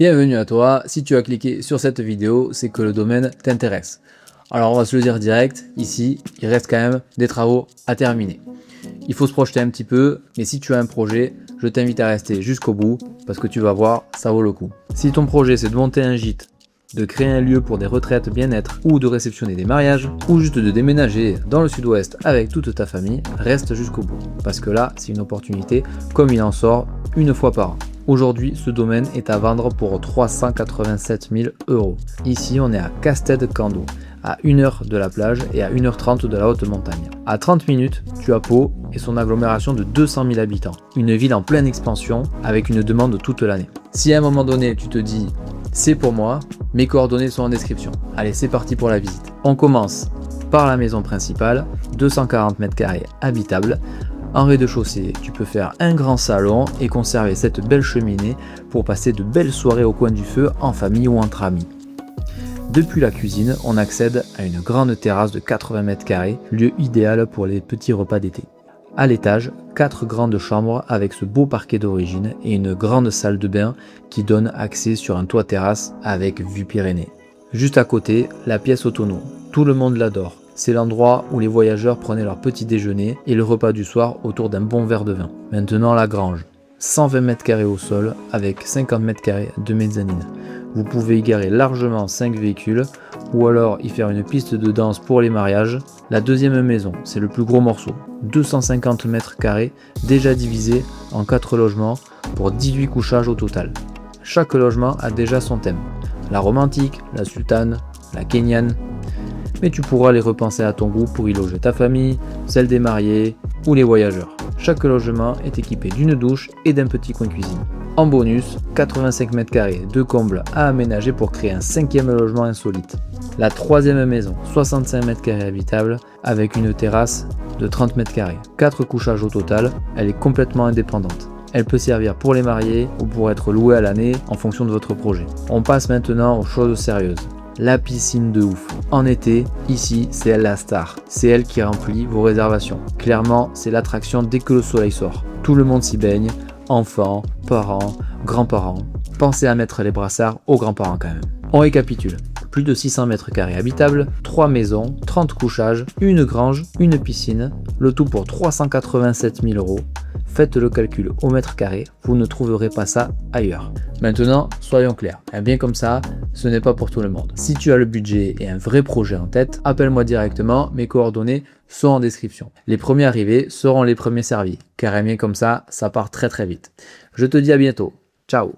Bienvenue à toi, si tu as cliqué sur cette vidéo, c'est que le domaine t'intéresse. Alors on va se le dire direct, ici, il reste quand même des travaux à terminer. Il faut se projeter un petit peu, mais si tu as un projet, je t'invite à rester jusqu'au bout, parce que tu vas voir, ça vaut le coup. Si ton projet c'est de monter un gîte, de créer un lieu pour des retraites bien-être, ou de réceptionner des mariages, ou juste de déménager dans le sud-ouest avec toute ta famille, reste jusqu'au bout. Parce que là, c'est une opportunité comme il en sort une fois par an. Aujourd'hui, ce domaine est à vendre pour 387 000 €. Ici, on est à Casted-Cando, à 1 heure de la plage et à 1h30 de la haute montagne. À 30 minutes, tu as Pau et son agglomération de 200 000 habitants. Une ville en pleine expansion avec une demande toute l'année. Si à un moment donné, tu te dis « c'est pour moi », mes coordonnées sont en description. Allez, c'est parti pour la visite. On commence par la maison principale, 240 m² habitable. En rez-de-chaussée, tu peux faire un grand salon et conserver cette belle cheminée pour passer de belles soirées au coin du feu en famille ou entre amis. Depuis la cuisine, on accède à une grande terrasse de 80 m², lieu idéal pour les petits repas d'été. À l'étage, 4 grandes chambres avec ce beau parquet d'origine et une grande salle de bain qui donne accès sur un toit terrasse avec vue Pyrénées. Juste à côté, la pièce autonome. Tout le monde l'adore. C'est l'endroit où les voyageurs prenaient leur petit déjeuner et le repas du soir autour d'un bon verre de vin. Maintenant la grange. 120 m² au sol avec 50 m² de mezzanine. Vous pouvez y garer largement 5 véhicules ou alors y faire une piste de danse pour les mariages. La deuxième maison, c'est le plus gros morceau. 250 m² déjà divisé en 4 logements pour 18 couchages au total. Chaque logement a déjà son thème. La romantique, la sultane, la kenyane. Mais tu pourras les repenser à ton goût pour y loger ta famille, celle des mariés ou les voyageurs. Chaque logement est équipé d'une douche et d'un petit coin cuisine. En bonus, 85 m² de combles à aménager pour créer un 5e logement insolite. La troisième maison, 65 m² habitable avec une terrasse de 30 m². 4 couchages au total, elle est complètement indépendante. Elle peut servir pour les mariés ou pour être louée à l'année en fonction de votre projet. On passe maintenant aux choses sérieuses. La piscine de ouf. En été, ici, c'est elle la star. C'est elle qui remplit vos réservations. Clairement, c'est l'attraction dès que le soleil sort. Tout le monde s'y baigne, enfants, parents, grands-parents. Pensez à mettre les brassards aux grands-parents quand même. On récapitule. Plus de 600 m² habitables, 3 maisons, 30 couchages, une grange, une piscine, le tout pour 387 000 €. Faites le calcul au mètre carré, vous ne trouverez pas ça ailleurs. Maintenant, soyons clairs, bien comme ça, ce n'est pas pour tout le monde. Si tu as le budget et un vrai projet en tête, appelle-moi directement, mes coordonnées sont en description. Les premiers arrivés seront les premiers servis, car bien comme ça, ça part très vite. Je te dis à bientôt. Ciao.